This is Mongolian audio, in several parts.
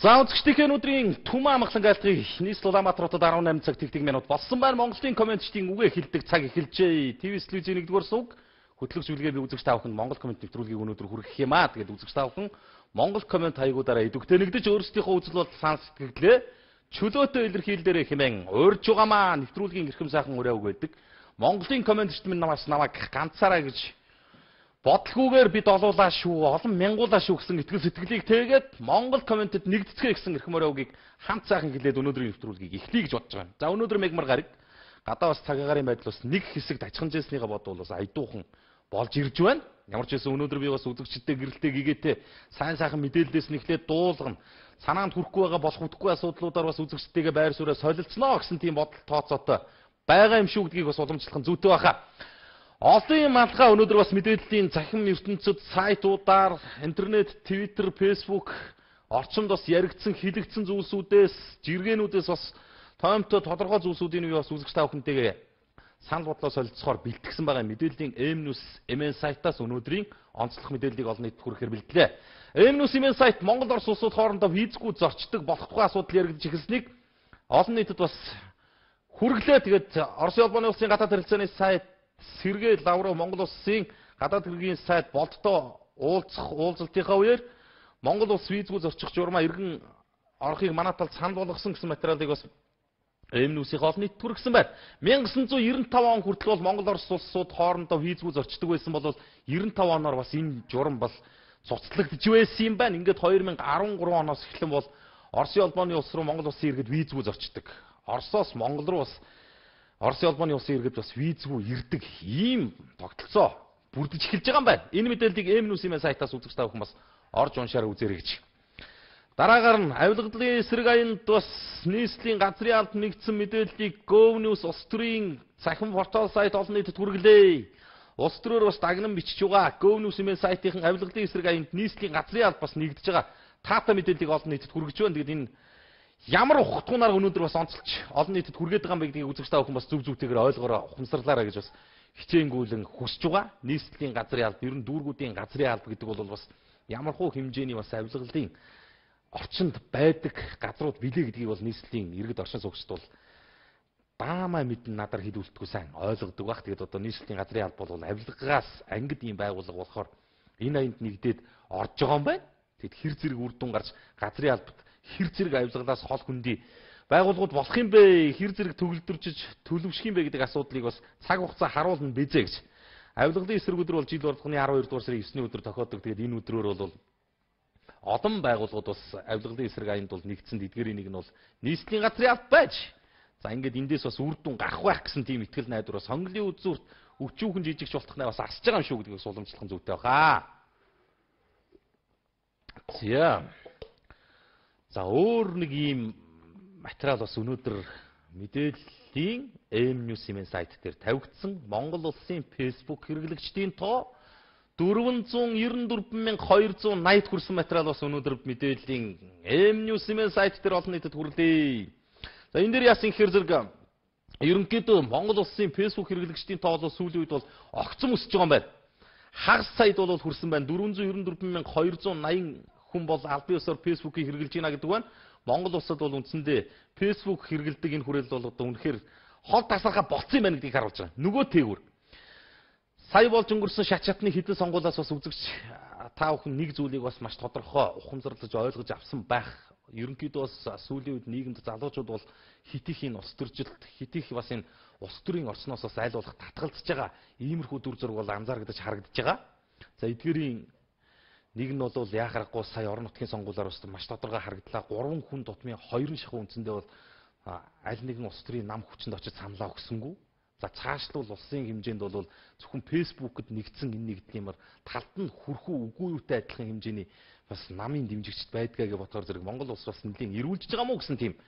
За үзэгчдийн өнөөдрийн Түмэн амгалан гайлтгыг нийслэл Улаанбаатар хотод 18 цаг тэгтэг минут болсон байна. Монголын комментчдын үгээ хэлдэг цаг эхэлжээ. ТV телевизийн 1-р сүг хөтлөгч билгээ би үзэгч таавахын Монгол коммент нэвтрүүлгийг өнөөдөр хүргэх юм аа. Тэгээд үзэгч таавахын Монгол коммент хаягуудаараа идэвхтэй нэгдэж өөрсдийнхөө үзэл бодол санал сэтгэлдээ чөлөөтэй илэрхийлдээрэй хэмээн урьж байгаамаа. Нэвтрүүлгийн эрхэм сайхан өрөө үг байдаг. Монголын комментчд минь намайг ганцаараа гэж бодлогоогоор бид олуулаа шүү, олон мянгуулаа шүү гэсэн итгэл сэтгэлийг тэгээд Монгол комментэд нэгдэцгээ гэсэн эрхэм өрөөгийг хамт сайхан хэлээд өнөөдрийн нэвтрүүлгийг эхлэе гэж бодож байгаа юм. За өнөөдөр мегмар гараг гадаа бас цагаагаарын байдал бас нэг хэсэгт ажиханжээснийгаа бодвол бас айдуухан болж ирж байна. Ямар ч байсан өнөөдөр би бас үзэгчдтэй гэрэлтэй гэгээтэй сайн сайхан мэдээлэлээс нэхлээд дуулгана. Санаанд хүрэхгүй байгаа болох үтггүй асуудлуудаар бас үзэгчдтэйгээ байр сууриа солилцноо гэсэн тийм бодол тооцоотой байгаа юм шүү гэдгийг бас уламжлах нь зүйтэй байхаа. Олон малгай өнөөдөр бас мэдээллийн захин ертөнцид сайтуудаар, интернет, Twitter, Facebook орчинд бас яригдсан, хилэгдсэн зүйлсүүдээс, жиргэнүүдээс бас тоомтой тодорхой зүйлсүүдийн үе бас үзэгч та бүхэнтэйгээ санал бодлоо солилцохоор бэлтгэсэн байгаа мэдээллийн M-News MN сайтаас өнөөдрийн онцлог мэдээллийг олон нийтэд хүрэхээр бэлдлээ. M-News MN сайт Монгол Орос улсууд хоорондоо визгүй зорчдог болох тухай асуудал яригдж эхэлснийг олон нийтэд бас хүргэлээ. Тэгээд Оросын улбаны улсын гадаад харилцааны сайт Сергей Лавров Монгол улсын гадаад хэргийн сайд болттой уулзалтынхаа үеэр Монгол улс визгүй зорчих журмаа иргэн орохыг манай талд санал болгосон гэсэн материалыг бас M-News-ийн олон нийтэд хүргэсэн байна. 1995 он хүртэл бол Монгол Орос улсууд хоорондоо визгүй зорчдог байсан бол 95 оноор бас энэ журам бол цуцлагдж байсан юм байна. Ингээд 2013 оноос эхлэн бол Оросын улбаны улс руу Монгол улсын иргэд визгүй зорчдог. Оросоос Монгол руу бас Оросын улбаны улсын иргэд бас визгүй ирдэг ийм тогтолцоо бүрдэж эхэлж байгаа юм байна. Энэ мэдээллийг M-News-ийн сайтаас үзэгч та бүхэн бас орж уншаараа үзээрэй гэж. Дараагаар нь авилгалын эсрэг аянд бас нийслэлийн газрын албад нэгдсэн мэдээллийг GovNews улс төрийн захин портал сайт олон нийтэд хүргэлээ. Улс төрөөр бас дагнан бичиж байгаа GovNews-ийн сайтын авилгалын эсрэг аянд нийслэлийн газрын албад бас нэгдэж байгаа таата мэдээллийг олон нийтэд хүргэж байна. Тэгээд энэ ямар ухтгунаар өнөөдөр бас онцолж олон нийтэд хүргээд байгаа юм бэ гэдгийг үзэгч та бүхэн бас зүв зүвтэйгээр ойлгоорой, ухамсарлаарай гэж бас хичээнгүйлэн хүсэж байгаа. Нийслэлийн газрын алба, ер нь дүүргүүдийн газрын алба гэдэг бол бас ямархуу хэмжээний бас авилгалын орчинд байдаг газрууд билээ гэдгийг бол нийслэлийн иргэд оршин суугчид бол даамаа мэдэн надаар хэлүүлдэггүй сайн ойлгодог байх. Тэгээд одоо нийслэлийн газрын алба бол авилгаас ангид ийм байгууллага болохоор энэ аянд нэгдээд орж байгаа юм байна. Тэгэд хэр зэрэг үр дүн гарч газрын албад хэр зэрэг авилгалаас хол хөндий байгууллагууд болох юм бэ? Хэр зэрэг төгөлдрөж төлөвшөх юм бэ гэдэг асуудлыг бас цаг хугацаа харуулна бизээ гэж. Авилгалын эсрэг өдөр бол жил болгоны 12 дугаар сарын 9-ний өдөр тохиодог. Тэгээд энэ өдрөөр бол олон байгууллагууд бас авилгалын эсрэг аянд бол нэгдсэн эдгээрийн нэг нь бол нийслэлийн газрын алба байж. За ингээд эндээс бас үр дүн гарах байх гэсэн тийм итгэл найдвар бас сонголын үзүүрт өвчүүхэн жижигч болох нь бас асж байгаа юм шүү гэдгийг суламжлах нь зүйтэй баха. За өөр нэг ийм материал бас өнөөдөр мэдээллийн M-News-ийн сайт дээр тавигдсан. Монгол улсын Facebook хэрэглэгчдийн тоо 494,280 хүрсэн материал бас өнөөдөр мэдээллийн M-News-ийн сайт дээр олон нийтэд хүрлээ. За энэ дээр яасан гэхээр зэрэг ерөнхийдөө Монгол улсын Facebook хэрэглэгчдийн тоо бол сүүлийн үед бол огцом өсөж байгаа юм байна. Хагас саяд бол хүрсэн байна. 494,280 хүн бол албан ёсоор Facebook-ийг хэрэглэж байна гэдэг байна. Монгол улсад бол үндсэндээ Facebook хэрэглэдэг энэ хүрээлэл бол одоо үнэхээр хол тасархаа болцсон юм байна гэдгийг харуулж байгаа. Нөгөө тээгүр. Сая болж өнгөрсөн шат шатны хідэн сонгуулиас бас үзэгч та бүхэн нэг зүйлийг бас маш тодорхой ухамсарлаж ойлгож авсан байх. Ерөнхийдөө бас сүүлийн үед нийгэмд залуучууд бол хит их энэ улс төржилт, хит их бас энэ улс төрийн орчноос бас айл болох татгалзаж байгаа. Иймэрхүү дүр зураг бол анзаарэгдэж харагдаж байгаа. За эдгээрийн нэг нь бол яхахгүй сая орон нутгийн сонгуулиар бас маш тодорхой харагдлаа. 3 хүн тутмын 2 шахуу үндсэндээ бол аль нэгэн улс төрийн нам хүчинд очиж саналаа өгсөнгүй. За цаашлуул улсын хэмжээнд бол зөвхөн Facebook-д нэгдсэн энэ нэгдлийн талд нь хүрхүү үгүй юутай адилхан хэмжээний бас намын дэмжигчд байдгаа гэж бодохоор зэрэг Монгол улс бас нэлийн эрүүлж байгаа мó гэсэн тийм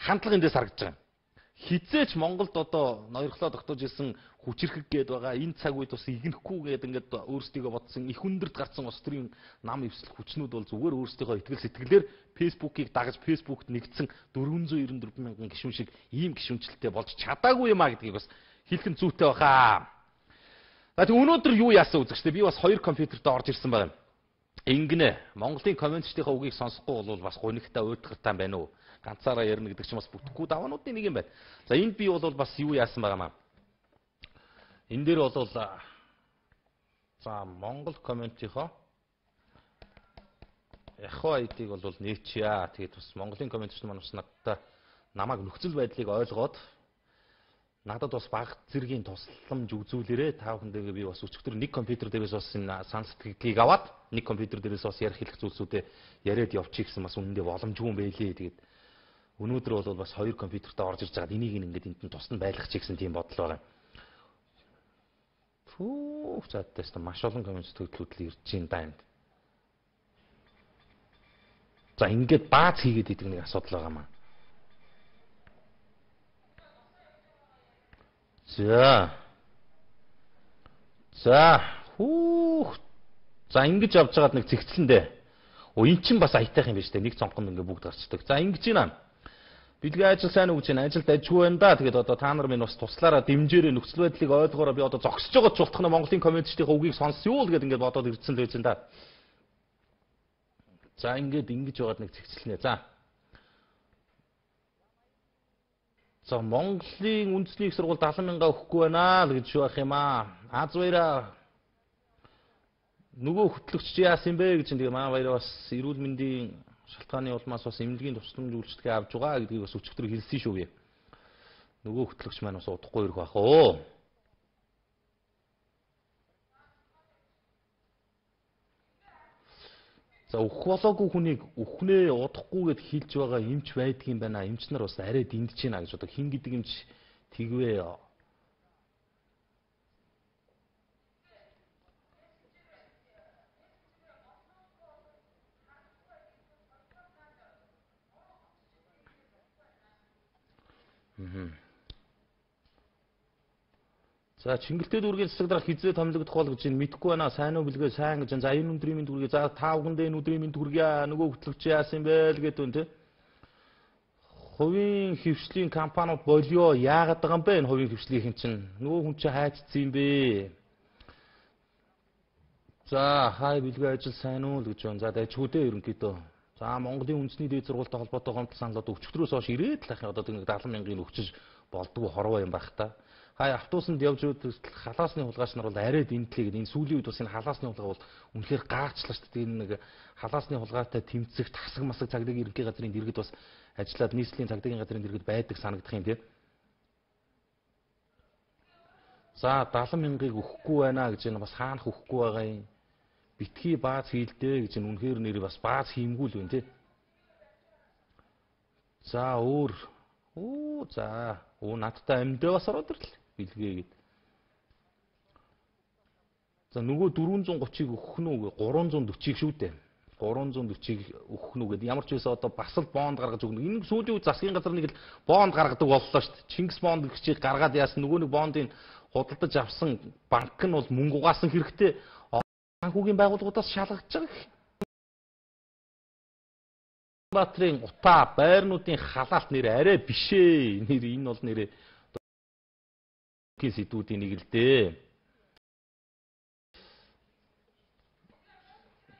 хандлага эндээс харагдаж байгаа юм. Хизээч Монголд одоо ноёрхлоо тогтоож исэн хүчирхэг гээд байгаа энэ цаг үед бас игнэхгүй гээд ингээд өөрсдийгөө бодсон их хүндэрд гарсан улс төрийн нам эвсэл хүчнүүд бол зүгээр өөрсдийнхөө итгэл сэтгэлээр Facebook-ийг дагаж Facebook-д нэгдсэн 494,000 гишүүн шиг ийм гишүүнчлэлтэй болж чадаагүй юм а гэдгийг бас хэлэх нь зүйтэй баха. За тэг өнөөдөр юу яасан үзэгчтэй би бас 2 компьютерт орж ирсэн байна. Ингэнэ. Монголын коммунистийн үгийг сонсохгүй бол бас гунигтай уйтгартай байна уу? Ганцаараа ярина гэдэг чинь бас бүтэхгүй даваануудын нэг юм байна. За энд би бол бас юу яасан байгаамаа. Энэ дээр бол за Монгол комментийнхоо Яхоо айдыг бол нээчихье. Тэгээд бас Монголын комментч маань бас намайг нөхцөл байдлыг ойлгоод надад бас баг зэргийн тусламж үзүүлээрэ. Та бүхэндээ би бас өчигдөр нэг компьютер дээрээс бас энэ сан сэтгэлийг аваад нэг компьютер дээрээс бас ярих хэлэх зүйлсүүдээ яриад явчих гэсэн бас үнэндээ боломжгүй юм байлээ. Тэгээд өнөөдөр бол бас хоёр компьютертэй орж ирж байгаад энийг ингээд энд нь тусна байлгачих гэсэн тийм бодол байгаа. Фүү за тест маш олон коммент төлөвлөлт ирж байна да энд. За ингээд бааз хийгээд идэг нэг асуудал байгаамаа. За ингэж явж байгаад нэг цэгцлэндээ. Эн чинь бас аятайх юм байна шүү дээ. Нэг цонхонд ингээ бүгд гарчдаг. За ингэж байна. Бэлгийн ажил сайн уу гэж байна. Ажилд ажгүй байна да. Тэгээд одоо та нар минь бас туслаараа дэмжээрэй. Нөхцөл байдлыг ойлгоорой. Би одоо зогсож байгаа ч болтохно Монголын коммунистийн үгийг сонсё л гэдэг ингээд бодоод ирсэн л байж энэ да. За ингэж яваад нэг цэгцлэнэ. За Монголын үндэсний их сургууль 70,000 өгөхгүй байна л гэж байх юм аа. Аз баяраа нөгөө хөтлөгч яасан бэ гэж тэгээ маа баяраа бас эрүүл мэндийн шалтгааны улмаас бас эмнэлгийн тусламж үйлчлэгээ авч байгаа гэдгийг бас өчигдөр хэлсэн шүү би. Нөгөө хөтлөгч маань бас удахгүй ирэх байх оо. За өгөх болоогүй хүнийг өхнээ удахгүйгээд хэлж байгаа эмч байдгийн байна. Эмч нар бас арай дэмдэж байна гэж одоо хин гэдэг эмч тэгвэ. За Чингэлтэй дүүргийн засаг дарга хизээ томилогдох бол гэж мэдэхгүй байна. Сайн уу бэлгээ сайн гэж. За энэ өдрийн мэнд хүргэе. За та бүхэндээ энэ өдрийн мэнд хүргэе. Нөгөө хөтлөгч яасан бэ л гэдэг үнтэй. Хувийн хөвшлийн компаниуд болио яагаад байгаа юм бэ энэ хувийн хөвшлийнхэн чинь? Нөгөө хүн чинь хайцсан юм бэ? За хай бэлгээ ажил сайн уу л гэж байна. За дайчгүүдээ ерөнхийдөө. За Монголын үндэсний дээд сургуультай холбоотой гомдол саналууд өчигдрөөс хойш ирээд л ахын одоо 70,000-ыг өчөж болдгоо хорвоо юм байх та. Хай автобусанд явж үзэл халаасны хулгайч нар бол арай дэмтлээ гэдэг. Энэ сүүлийн үед бас энэ халаасны хулгай бол үнэхээр гаарчлаа шүү дээ. Энэ нэг халаасны хулгайтай тэмцэх тасаг масаг цагдаагийн ерөнхий газрын дэргэд бас ажиллаад нийслэлийн цагдаагийн газрын дэргэд байдаг санагдах юм тийм. За 70,000-ыг өгөхгүй байна гэж энэ бас хаанах өгөхгүй байгаа юм. Битгий бааз хийлдэ гэж энэ үнэхээр нэр бас бааз хиймгүй л байна тийм. За өөр надтай амьдээ бас ороод ирлээ. Билгээгээд. За нөгөө 430-ыг өгөх нь үү 340-ыг шүү дээ. 340-ыг өгөх нь үү гэдэг. Ямар ч байсан одоо бас л бонд гаргаж өгнө. Энэ сүүлийн үед засгийн газар нэг л бонд гаргадаг боллоо шүү дээ. Чингис бонд гихчийг гаргаад яасан нөгөө нэг бондыг худалдаж авсан банк нь бол мөнгө угаасан хэрэгтэй. Санхүүгийн байгууллагуудаас шалгаж байгаа. Баатрын утаа байрнуудын халаалт нэр арай бишээ. Энэ бол нэрээ сэдвүүдийн нэг л дээ.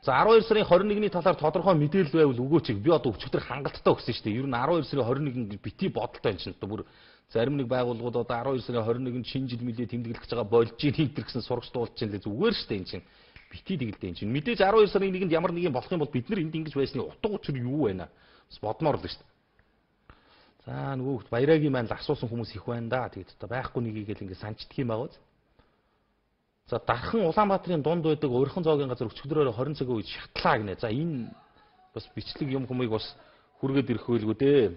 За 12 сарын 21-ний талаар тодорхой мэдээлэл байвал өгөөч. Би одоо өчигдөр хангалттай өгсөн шүү дээ. Ер нь 12 сарын 21-нд бити бодолтой юм чинь. Бүр зарим нэг байгууллагууд одоо 12 сарын 21-нд шинэ жил мөлий тэмдэглэж байгаа болж ийн хийнтер гэсэн сурагч дуулж чинь л зүгээр шүү дээ энэ чинь. Бити тэгэлдэ энэ чинь. Мэдээж 12 сарын 1-нд ямар нэг юм болох юм бол бид нар энд ингэж байсны утга учир юу вэ наа? Бас бодмоор л шүү дээ. За нөгөө баярагийн маань л асуусан хүмүүс их байна да. Тэгээд одоо байхгүй нэгийг л ингэ санчдах юм байгаа. За дархан Улаанбаатарын дунд байдаг урьхан зоогийн газар өчигдрөөр 20 цагийн үед шатлаа гинэ. За энэ бас бичлэг юм хүмүүийг бас хүргээд ирэх байлгүй дээ.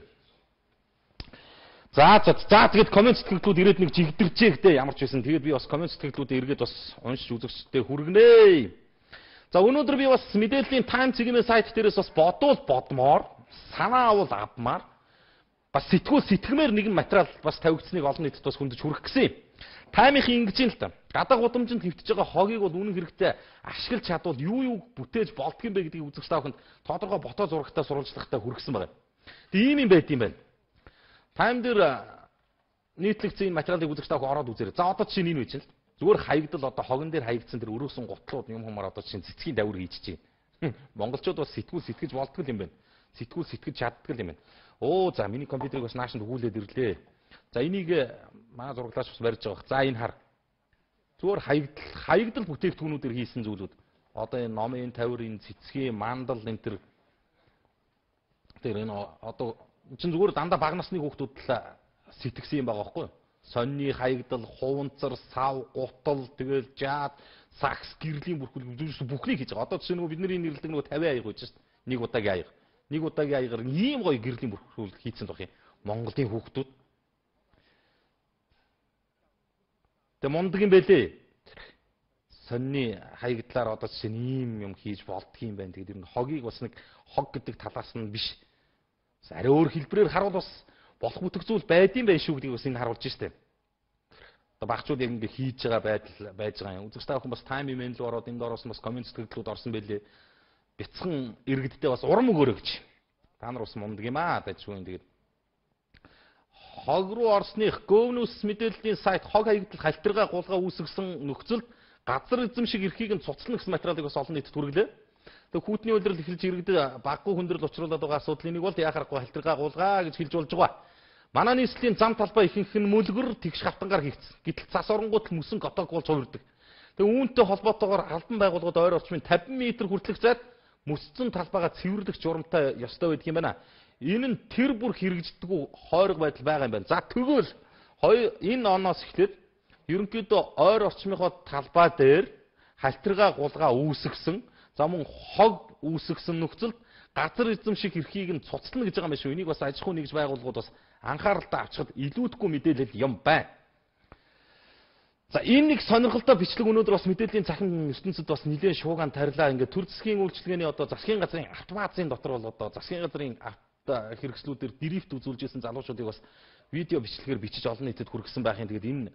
За тэгээд коммент сэтгэлдлүүд ирээд нэг жигдэрчээ гэдэг ямар ч байсан. Тэгээд би бас коммент сэтгэлдлүүдээ эргээд бас уншиж үзэгчтэй хүргэнэ. За өнөөдөр би бас мэдээллийн Time цэгийн сайт дээрээс бас бодмоор, санаа авал авмаар бас сэтгэмээр нэгэн материал бас тавигдсныг олон нийтэд бас хүндэж хүрэх гэсэн юм. Таймынхын ингэж юм л та. Гадаа гудамжинд хэвтэж байгаа хогийг бол үнэн хэрэгтэй ашиглаж чадвал юу бүтээж болдго юм бэ гэдгийг үзэгч та бүхэнд тодорхой фото зурагтай сурвалжлагатай хүргэсэн байна. Тийм юм байт юм байна. Тайм дээр нийтлэгдсэн энэ материалыг үзэгч та бүхэн ороод үзээрэй. За одоо чинь энэ үе чинь зүгээр хаягдал одоо хогон дээр хаягдсан тэр өрөөсөн гутлууд юм хүмүүс одоо чинь цэцгийн давир хийж чинь. Монголчууд бас сэтгүүл сэтгэж болтгол юм байна. Сэтгүүл сэтгэж чаддаг юм байна. Оо за миний компьютерыг бас наашнд өгүүлээд ирлээ. За энийг маа зураглаач бас барьж байгаа. За энэ хар. Зүгээр хаягдал бүтээгдэхүүнүүдээр хийсэн зүйлүүд. Одоо энэ номын тавирын цэцгийн мандал энэ төр энэ одоо чинь зүгээр дандаа бага насны хүүхдүүд л сэтгсэн юм байгаа байхгүй юу? Сонины хаягдал, хуванцар, сав, гутал, тэгэл жаад, сакс, гэрлийн бүрхүүл бүхнийг хийж байгаа. Одоо жишээ нь бидний нэрлдэг нөгөө 50 аяга байж шээ. Нэг удаагийн аяга. Нэг удаагийн аягаар ийм гоё гэрлийн бүрхүүл хийцэн тох юм. Монголын хүүхдүүд. Тэ мундаг юм бэлээ. Сонины хаягдлаар одоо жишээ нь ийм юм хийж болдгийм байх. Тэгээд ер нь хогийг бас нэг хог гэдэг талаас нь биш. Арай өөр хэлбэрээр харуул бас болох бүтэх зүйл байдсан байх шүү гэдгийг бас энэ харуулж штэ. Одоо багчууд яг ингэ хийж байгаа байдал байж байгаа юм. Үзэгч та бүхэн бас тайм имэйл рүү ороод энд ороос нь бас комент сэтгэлдлүүд орсон байлээ. Бяцхан иргэдтэй бас урам өгөөрэй гэж. Та нар бас мундаг юм аа дажгүй юм. Тэгээд хог руу орсных Govnews мэдээллийн сайт хог хаягдал халтиргаа гулгаа үүсгэсэн нөхцөлд газар эзэмшиг эрхийг нь цуцлах гэсэн материалыг бас олон нийтэд хүргэлээ. Тэгээ хүүтний үйлрэл эхэлж иргэдэд баггүй хүндрэл учруулад байгаа асуудал энийг бол яхахгүй халтиргаа гулгаа гэж хэлж болж байгаа. Манай нийслэлийн зам талбай ихэнх нь мөлгөр тэгш хавтангаар хийгдсэн. Гэтэл цас оронгууд л мөсөн готог болж хувирдаг. Тэгээ үүнтэй холбоотойгоор албан байгууллагууд ойр орчмын 50 м хүртэлх зайд мөсцөн талбайгаа цэвэрлэх журамтай ёстой байдаг юм байна. Энэ нь тэр бүр хэрэгждэггүй хойрог байдал байгаа юм байна. За тэгвэл энэ оноос эхлээд ерөнхийдөө ойр орчмынхоо талбай дээр халтиргаа гулгаа үүсгэсэн, за мөн хог үүсгэсэн нөхцөлд газар эзэмших эрхийг нь цуцлана гэж байгаа юм шүү. Энийг бас аж ахуйн нэгж байгууллагууд бас анхааралтай авчихад илүүдгүй мэдээлэл юм байна. За энэ нэг сонирхолтой бичлэг өнөөдөр бас мэдээллийн цахим ертөнцид бас нэлээд шуугаан тарилаа. Ингээд төр засгийн үйлчилгээний одоо засгийн газрын автоматзын дотор бол одоо засгийн газрын хэрэгслүүдээр дрифт үзүүлжсэн залуучуудыг бас видео бичлэгээр бичиж олон нийтэд хүргэсэн байхын. Тэгээд энэ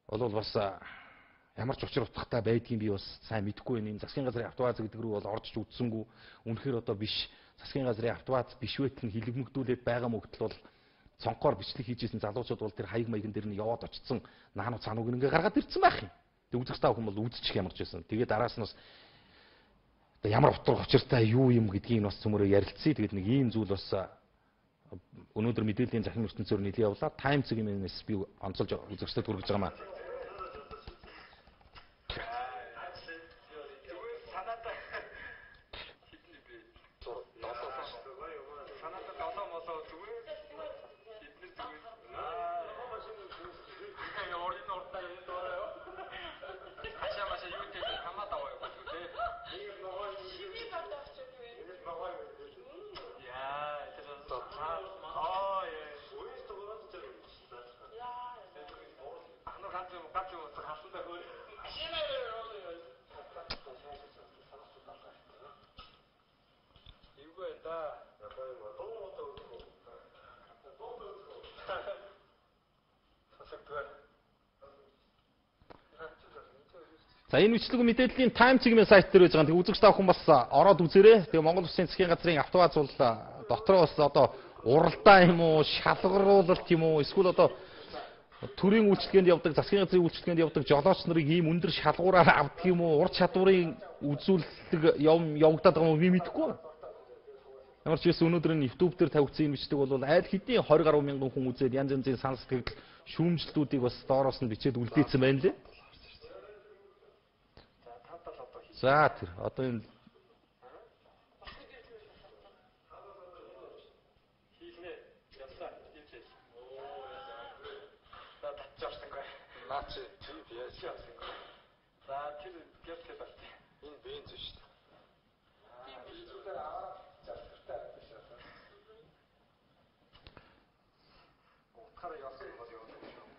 бол бас ямар ч учир утгатай байдгийг би бас сайн мэдэхгүй байна. Энэ засгийн газрын автоваз гэдэг рүү бол орж үзсэнгүй. Үнэхээр одоо биш. Засгийн газрын автоваз биш байтал хилэгмэгдүүлээд байгаа мөгтөл бол цонхоор бичлэг хийжсэн залуучууд бол тэр хаяг маяган дээр нь яваад очсон наануу цаанууг ингээ гаргаад ирсэн байх юм. Тэг үзэгч та бүхэн бол үзчих ямарч байсан. Тэгээд араас нь бас ямар утга учиртай юу юм гэдгийг бас цөмөрөө ярилцъя. Тэгээд нэг ийм зүйл бас өнөөдөр мэдээллийн захин ертөнцөөр нийлээ явлаа. Time цэгийн би онцолж үзэгчдэд хүргэж байгаа маа. За энэ бичлэг мэдээллийн Time цэгийн сайт дээр байж байгаа. Тэг үзэгч та бүхэн бас ороод үзээрэй. Тэгээ Монгол Улсын засгийн газрын автоваз бол дотроо бас одоо уралдаа юм уу, шалгаруулалт юм уу, эсвэл одоо төрийн үйлчлэгээнд явдаг, засгийн газрын үйлчлэгээнд явдаг жолооч нарыг ийм өндөр шалгуураар авдаг юм уу, ур чадварын үзүүлэлт явагдаад байгаа юм уу би мэдэхгүй. Ямар ч байсан өнөөдөр энэ YouTube дээр тавигдсан энэ бичлэг бол аль хэдийн 20 гаруй мянган хүн үзээд янз янзын санал сэтгэл шүүмжлэлүүдийг бас доороос нь бичээд үлдээсэн байна лээ. За тэр одоо энэ наач тийм яаж яасан бэ? За тэр гэртээ байна. Энэ бенз шүү дээ. Тийм биш зүгээр аваад зарцтай байсан. Утгаараа яасан юм бол юу юм шүү.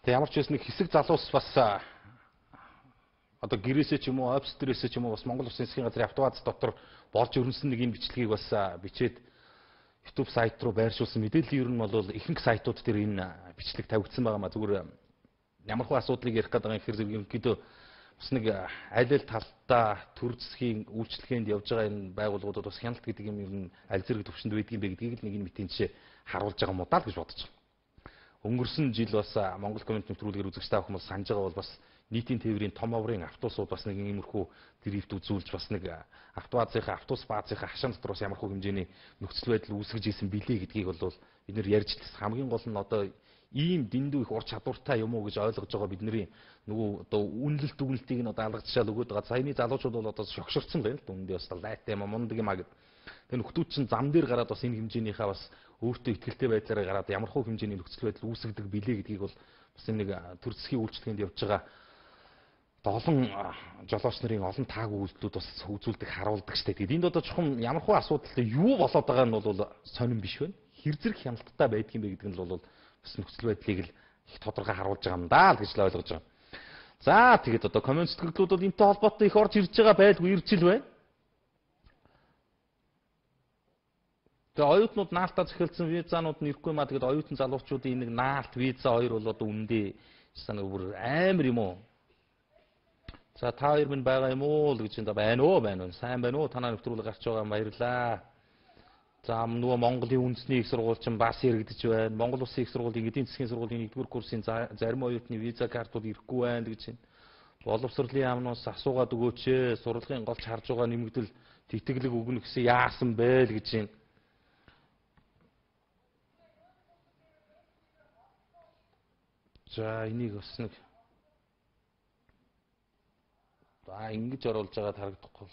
Тэг ямар ч байсан нэг хэсэг залуус бас одоо гэрээсээ ч юм уу, офис дээрээсээ ч юм уу бас Монгол Улсын засгийн газрын автоваз дотор борж өрнөсөн нэг энэ бичлэгийг бас бичээд YouTube сайт руу байршуулсан. Мэдээлэл ер нь бол ихэнх сайтууд дээр энэ бичлэг тавигдсан байгаа маа. Зүгээр ямархуу асуудлыг ярих гэдэг юм хэрэг ерөнхийдөө бас нэг аль аль талдаа төр засгийн үйлчлэгээнд явж байгаа энэ байгууллагуудад бас хяналт гэдэг юм ер нь аль зэрэг төвшөнд байдаг юм бэ гэдгийг л нэг энэ мэтийн жишээ харуулж байгаа юм уу даа гэж бодож байна. Өнгөрсөн жил бас Монгол коммент нэвтрүүлгээр үзэгч та бүхэн санаж байгаа бол бас нийтийн тээврийн том оврын автобусууд бас нэг иймэрхүү дрифт үзүүлж бас нэг автобус баазынхаа хашаан дотор бас ямархуу хэмжээний нөхцөл байдал үүсгэж исэн билээ гэдгийг бол бид нэр ярьж лээс хамгийн гол нь одоо ийм дэндүү их ур чадвартай юм уу гэж ойлгож байгаа бидний нөгөө одоо үнэлэлт дүгнэлтийг нь одоо алгадчаал өгöd байгаа. Саяны залуучууд бол одоо шогшорсон байна л да. Үндэ бас лайтай юм мундаг юм а гэд. Тэгээ нөхдүүд чинь зам дээр гараад бас энэ хэмжээнийхээ бас өөртөө ихтгэлтэй байдлаараа гараад ямархуу хэмжээний нөхцөл байдал үүсгдэг билээ гэдгийг бол бас нэг төр засгийн үйлчлэгээнд явж байгаа олон жолооч нарын олон таагүй үйлдэлүүд бас үзүүлдэг харуулдаг штэ. Тэгээд энд одоо чухам ямархуу асуудалтай юу болоод байгаа нь бол сонирн биш байна. Хэр зэрэг хяналттай байдаг юм бэ гэдэг нь бол бас нөхцөл байдлыг л их тодорхой харуулж байгаа юм даа л гэж л ойлгож байгаа. За тэгээд одоо коммент сэтгэлдлүүд бол энэтэй холбоотой их орж ирж байгаа байлгүй ирж ил байна. Тэгээд оюутнууд наалтаа захиалсан визанууд нь ирэхгүй маа. Тэгээд оюутан залуучуудын нэг наалт виза хоёр бол одоо үндэ санаа бүр амар юм уу? За та хоёр минь байгаа юм уу л гэж энэ байна уу байна уу? Сайн байна уу? Танаа нэвтрүүлэг гарч байгаа баярлаа. За нөгөө Монголын үндэсний их сургууль чинь бас яригдж байна. Монгол Улсын их сургуулийн эдийн засгийн сургуулийн 1-р курсын зарим оюутны виза картууд ирэхгүй байна гэж байна. Боловсролын яамнаас асуугаад өгөөч ээ. Сурлагын голч харж байгаа нэмэгдэл тэтгэлэг өгнө гэсэн яасан бэ л гэж байна. За энийг бас нэг ингэж оруулж байгаад харагдахгүй.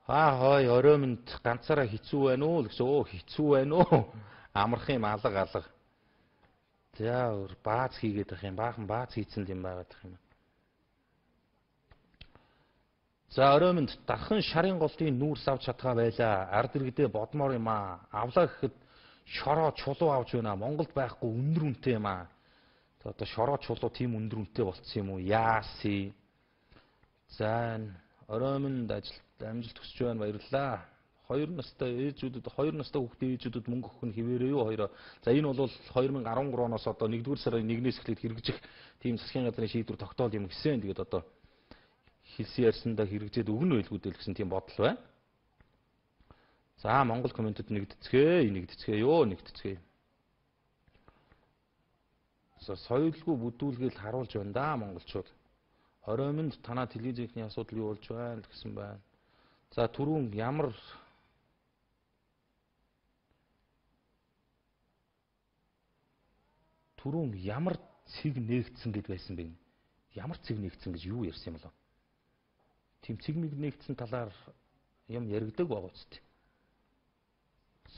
Хой орой минь ганцаараа хэцүү байна уу гэж. Хэцүү байна уу? Амархан юм алга. За бааз хийгээд байх юм. Баахан бааз хийцэн юм байгаад байх юм. За орой минь дархан шарын голтын нүүрс авч чадгаа байлаа. Ард иргэдээ бодмоор юм аа. Авлаа гэхэд шороо чулуу авч байна. Монголд байхгүй өндөр үнэтэй юм аа. Одоо шороо чулуу тийм өндөр үнэтэй болцсон юм уу? Яаси. За орой минь амжилт хүсэж байна баярлалаа. 2 настай ээжүүдэд 2 настай хүүхдээ ээжүүдэд мөнгө өгөх нь хിവэрээ юу хоёроо. За энэ бол 2013 оноос одоо 1-р сарын 1-ээс эхлээд хэрэгжих тийм засгийн газрын шийдвэр тогтоол юм гэсэн. Тэгээд одоо хэлсэн ярьсандаа хэрэгжээд өгнө байлгүйдэл гэсэн тийм бодол байна. За Монгол комментэд нэгдэцгээе ёо. За соёлгүй бүдүүлгээл харуулж байна да монголчууд. Орой минь танаа телевизийнхний асуудал юу болж байна гэсэн байна. За түрүүн ямар цэг нээгдсэн гэд байсан бэ? Ямар цэг нээгдсэн гэж юу ярьсан юм болов? Тим цэг нээгдсэн талаар юм яригдаг байгаа үстэй.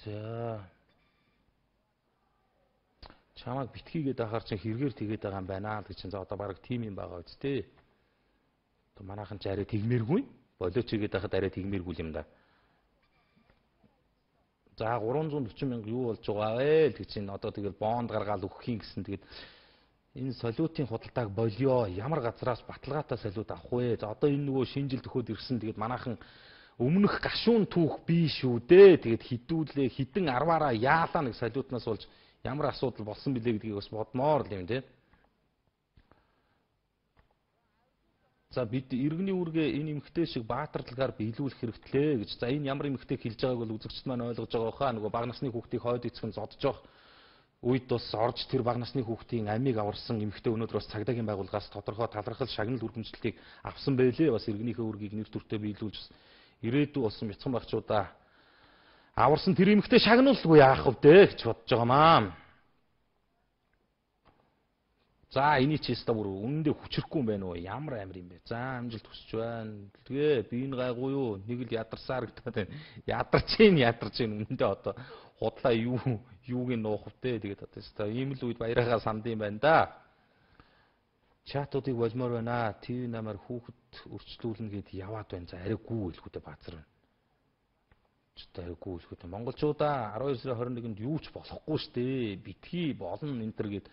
За чамайг битгийгээд ахаар чинь хэрэгээр тэгээд байгаа юм байна л гэж чинь за одоо баг тим юм байгаа үстэй. Одоо манайхан ч арай тэгмээргүй. Болооч игээд ахад арай тэгмээргүй юм да. За 340 мянга юу болж байгаа вэ гэж чинь одоо тэгэл бонд гаргаал өгөхийн гэсэн тэгээд энэ солиутын худалдааг болио. Ямар газраас баталгаатай солиут авах вэ? За одоо энэ нөгөө шинэ жил төхөөд ирсэн тэгээд манайхан өмнөх гашуун түүх бий шүү дээ. Тэгээд хідүүлээ хідэн 10-аараа яалаа нэг солиутнаас болж ямар асуудал болсон билээ гэдгийг бас бодмоор л юм тий. За бид иргэний үүргээ энэ эмэгтэй шиг баатарлагаар биелүүлэх хэрэгтлээ гэж. За энэ ямар эмэгтэй хэлж байгааг бол үзэгчд маань ойлгож байгаа хаа. Нөгөө бага насны хүүхдийг хойд эцэг нь зодж явах үед бас орж тэр бага насны хүүхдийн амийг аварсан эмэгтэй өнөөдөр бас цагдаагийн байгууллагаас тодорхой талархал шагнал үргэлжлэлтийг авсан байлээ. Бас иргэнийхээ үүргийг нэр төртөө биелүүлж ирээдүй болсон бяцхан багчуудаа аварсан тэр эмэгтэй шагнуулгүй яах вэ гэж бодож байгаамаа. За эний ч яста бүр үнэндээ хүчрэхгүй юм байна уу? Ямар амир юм бэ? За амжилт хүсэж байна. Тэгээ би энэ гайгүй юу? Нэг л ядарсаар гэдэг байна. Ядарч гин үнэндээ одоо худлаа юуг нь нуух вэ? Тэгээд одоо яста ийм л үед баяраагаа санд юм байна да. Чатуудыг болмоор байна. ТV намаар хүүхэд өрчлүүлнэ гэд яваад байна. За арайгүй илгүүдээ баазар байна. Арайгүй илгүүдээ. Монголчуудаа 12 сарын 21-нд юу ч болохгүй штэ. Битгий болно энэ төр гэд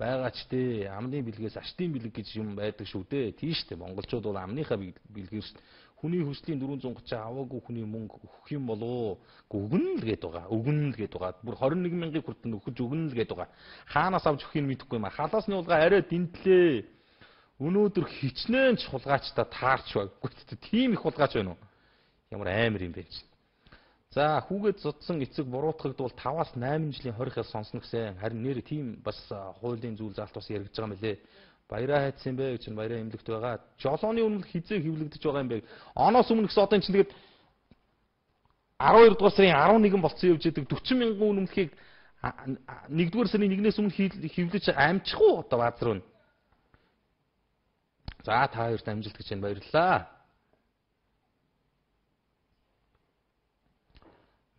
байгаа ч дээ. Амны бэлгээс аштын бэлэг гэж юм байдаг шүү дээ. Тийш дээ. Монголчууд бол амныхаа бэлгээс Хүний хүслийн 430 аваагүй хүний мөнгө өгөх юм болоо өгнө л гээд байгаа. Өгнө л гээд байгаа. Бүр 21 мянган хүртэл өгөж өгнө л гээд байгаа. Хаанаас авч өгөхийг мэдэхгүй юм а. Халаасны улгаа арай дэнтлээ. Өнөөдөр хичнээн ч хулгайчтай таарч байггүй. Тийм их хулгайч байна уу? Ямар амар юм бэ чинь. За хүүгээд зодсон эцэг буруутгагдвал 5-8 жилийн хорихыг сонсно гэсэн. Харин нэр тийм бас хуулийн зүйл заалт бас яригдж байгаа юм лээ. Баяраа хайцсан бэ гэж баяраа эмнэлэгт байгаа. Жолооны өмнө хизээ хөвлөгдөж байгаа юм бэ. Оноос өмнө гэсэн одоо энэ чинь тэгээд 12 дугаар сарын 11 болцсон явж идэг 40 мянган үнэмлэхийг 1-р сарын 1-ээс өмнө хөвлөж амжих уу одоо бааз руу. За та хоёрт амжилт гэж баярлалаа.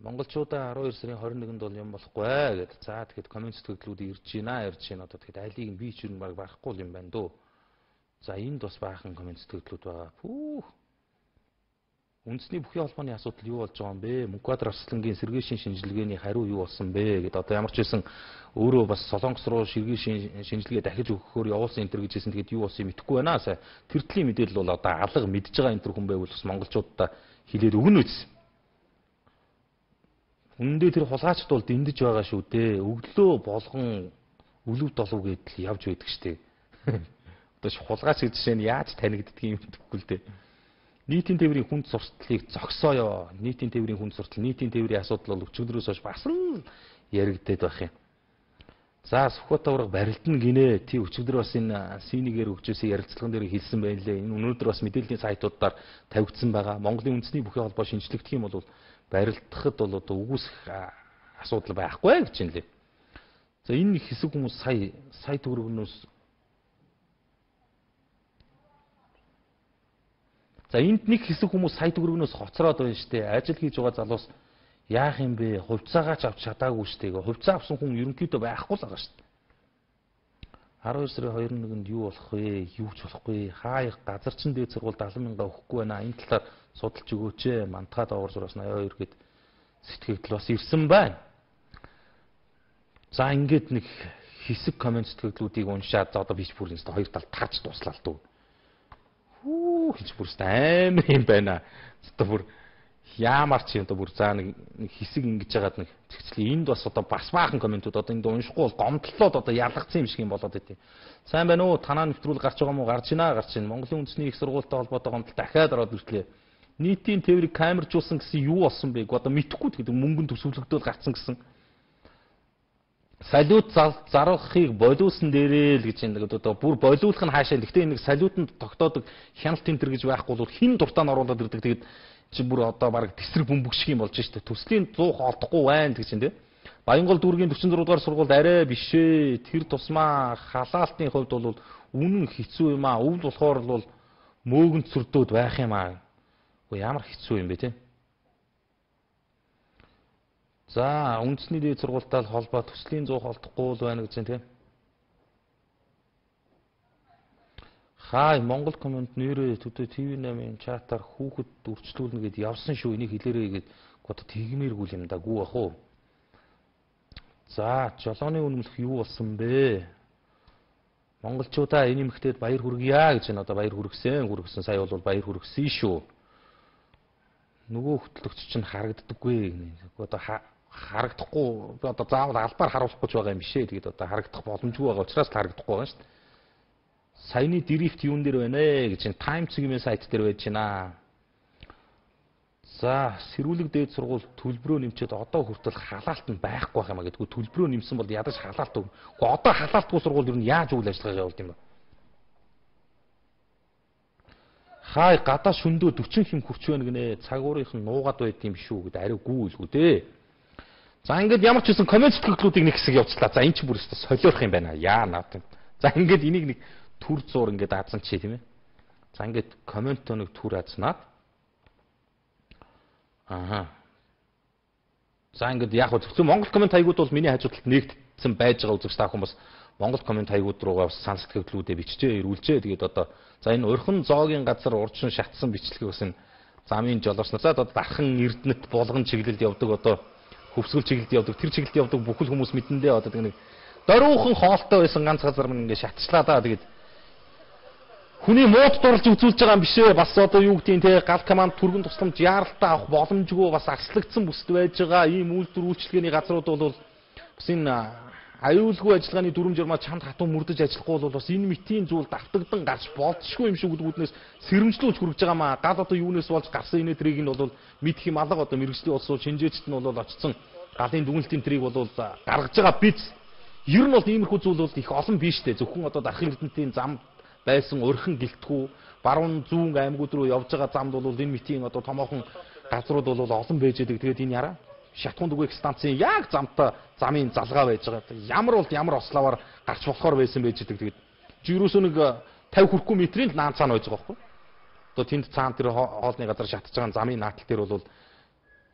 Монголчуудаа 12 сарын 21-нд бол юм болохгүй гэдэг. За тэгэхэд коммент сэтгэлдлүүд ирж байна. Одоо тэгэхэд айлыг нь би ч юм баг барахгүй юм байна дөө. За энд бас баахан коммент сэтгэлдлүүд байгаа. Пүүх. Үндэсний бүхий холбооны асуудал юу болж байгаа юм бэ? Мөнхбаатар Арслангийн сэргээшин шинжилгээний хариу юу болсон бэ гэдэг. Одоо ямар ч байсан өөрөө бас Солонгос руу сэргээшин шинжилгээ дахиж өгөхөөр явуулсан энэ төр гэжсэн. Тэгэхэд юу болсон юм мэдэхгүй байна. Тэр төрлийн мэдээлэл бол одоо алга мэдж байгаа энэ төр хүн байвал бас монголчуудаа хэлээд өгнө үз. Үндэ тэр хулгайчд бол дэндэж байгаа шүү дээ. Өглөө болгон үлв долов гэдэл явж байдаг штеп. Одоо хулгайч гэж жишээ нь яаж танигддаг юм гэхгүй л дээ. Нийтийн тээврийн хүнд сурталыг зогсооё. Нийтийн тээврийн хүнд суртал, нийтийн тээврийн асуудал бол өчигдрөөс хойш бас л яригдээд байх юм. За Сүхбаатар ураг барилдана гинэ. Тий өчигдөр бас энэ синигээр өгчөөсөө ярилцлаган дээр хэлсэн байна лээ. Энэ өнөөдөр бас мэдээллийн сайтуудаар тавигдсан байгаа. Монголын үндэсний бүхий холбоо шинжлэгдэх юм бол барилдахад бол одоо үгүйсэх асуудал байхгүй гэж юм лээ. За энэ хэсэг хүмүүс сая төгрөгнөөс За энд нэг хэсэг хүмүүс сая төгрөгнөөс хоцроод байна штэ. Ажил хийж байгаа залуус яах юм бэ? Хувьцаагаа ч авч чадаагүй штэ. Хувьцаа авсан хүн ерөнхийдөө байхгүй л байгаа штэ. 12 сарын 21-нд юу болох вэ? Юу ч болохгүй. Хаа газар чин дээд сургууль 70 мянга өгөхгүй байна. Энэ талаар судалж өгөөч ээ. Мантахад овор зураас 82 гээд сэтгэгдэл бас ирсэн байна. За ингээд нэг хэсэг коммент сэтгэгдлүүдийг уншаад одоо бич бүр нэстэ хоёр талд тарж дуслаа л дөө. Хүү хич бүрст амар юм байна. Одоо бүр яамар чи одоо бүр заа нэг хэсэг ингэж яагаад нэг зэгцлээ. Энд бас одоо бас баахан комментүүд одоо энд уншихгүй бол гомдлоод одоо ялгцсан юм шиг юм болоод байдیں۔ Сайн байна уу? Танаа нэвтрүүл гарч байгаа мó? Гарч байна. Монголын үндэсний их сургуультай холбоотой гомдол дахиад ороод ирлээ. Нийтийн тээврийг камержуулсан гэсэн юу болсон бэ? Одоо мэдэхгүй гэдэг мөнгөнд төсвөлөгдөөл гарцсан гэсэн. Салют зарахыг болиулсан дээрээ л гэж энэ одоо бүр болиулах нь хаашаа. Гэхдээ нэг салютанд тогтоодог хяналт тентэр гэж байхгүй бол хин дуртаа нь оруулаад ирдэг. Тэгээд чи бүр одоо баг тесрэг бөмбөг шиг юм болж штэ. Төслийн 100 олдохгүй байна гэж чинь тэ. Баянгол дүүргийн 46 дугаар сургуульд арай бишээ. Тэр тусмаа халаалтын хувьд бол үнэн хэцүү юм аа. Өвд болохоор бол мөөгөнд сүрдөөд байх юм аа. Ямар хэцүү юм бэ те. За үндэсний дээд сургуультай холбоо төслийн 100 олдохгүй л байна гэж байна те. Хай Монгол коммент нэрээ төдөө ТV8-ын чатаар хүүхэд үрчлүүлнэ гэд явсан шүү. Энийг хэлээрэй гэд гот тэгмээргүй юм да гүү ах уу. За жолооны үнэмлэх юу болсон бэ? Монголчуудаа энэ эмэгтэйд баяр хүргье гэж байна. Одоо баяр хүргэсэн сая бол баяр хүргэсэн шүү. Нөгөө хөтлөгч чинь харагддаггүй. Одоо харагдахгүй одоо заавал албаар харуулах гэж байгаа юм бишээ. Тэгээд одоо харагдах боломжгүй байгаа учраас харагдахгүй байгаа шүү дээ. Саяны дрифт юун дээр байна ээ гэж Time цэгийн сайт дээр байж байна. За сэрүүлэг дээд сургууль төлбөрөө нэмчээд одоо хүртэл халаалт нь байхгүй байх юм а гэдгүү төлбөрөө нэмсэн бол ядаж халаалт өгнө. Одоо халаалтгүй сургууль ер нь яаж үйл ажиллагаа явуулд юм бэ? Хай гадаа шөндөө 40 хэм хүрч байна гинэ. Цагуурийнх нь нуугаад байд юм шүү гэд ариу гүйлгүү дээ. За ингээд ямар ч үсэн коммент сэтгэлдлүүдийг нэг хэсэг явуулчлаа. За эн чинь бүр өстө солиорох юм байна. Яа наад. За ингээд энийг нэг түр зур ингээд аазан чи тийм ээ. За ингээд коммент нэг түр аазнаад. Аха. За ингээд яг зөвхөн Монгол коммент хаягууд бол миний хажуудалд нэгдсэн байж байгаа үзэгч та хүн бас Монгол коммент хаягууд руугаа бас санал сэтгэлдлүүдээ бичжээ, ирүүлжээ. Тэгээд одоо за энэ урхан зоогийн газар урчин шатсан бичлэг бас энэ замын жолоочноо. За одоо дархан эрдэнэт булган чиглэлд явдаг одоо хөвсгөл чиглэлд явдаг, тэр чиглэлд явдаг бүхэл хүмүүс мэдэндээ одоо нэг дөрөвхөн хоолтой байсан ганц газар мэн ингээд шатчлаа да. Тэгээд хүний мууд дурлж үзүүлж байгаа юм биш ээ. Бас одоо юу гэдгийг те гал команд түргэн тусламж яаралтай авах боломжгүй бас арслагдсан бүсд байж байгаа ийм үйлдвэр үйлчлэгээний газрууд бол бас энэ аюулгүй ажиллагааны дүрм журмаа чамд хатуу мөрдөж ажиллахгүй бол бас энэ мэтийн зүйл давтагдан гарч болцшгүй юм шиг үдгүүднээс сэрэмжлүүлж хүрэж байгаа маа. Гал одоо юунаас болж гарсан инээ трийг нь бол мэдх юм алга одоо мэрэгжлийн улс шинжээчд нь бол очсон галын дүгнэлтийн трийг бол гаргаж байгаа биз. Ер нь бол иймэрхүү зүйл бол их олон биш дээ. Зөвхөн одоо дарахын эрдэмтдийн зам байсан урхан гэлтгүү баруун зүүн аймагуд руу явж байгаа замд бол энэ мэтийн одоо томоохон газрууд бол олон байж байгаа. Тэгээд энэ яра шатхуун дүгээх станцын яг замтаа замын залгаа байж байгаа. Ямар бол ямар ославаар гарч болохоор байсан байж байгаа. Тэгээд жирөөсөө нэг 50 хүрэхгүй метрийн наан цаана байж байгаа байхгүй. Одоо тэнд цаан тэр хоолны газар шатж байгаа замын наатал дээр бол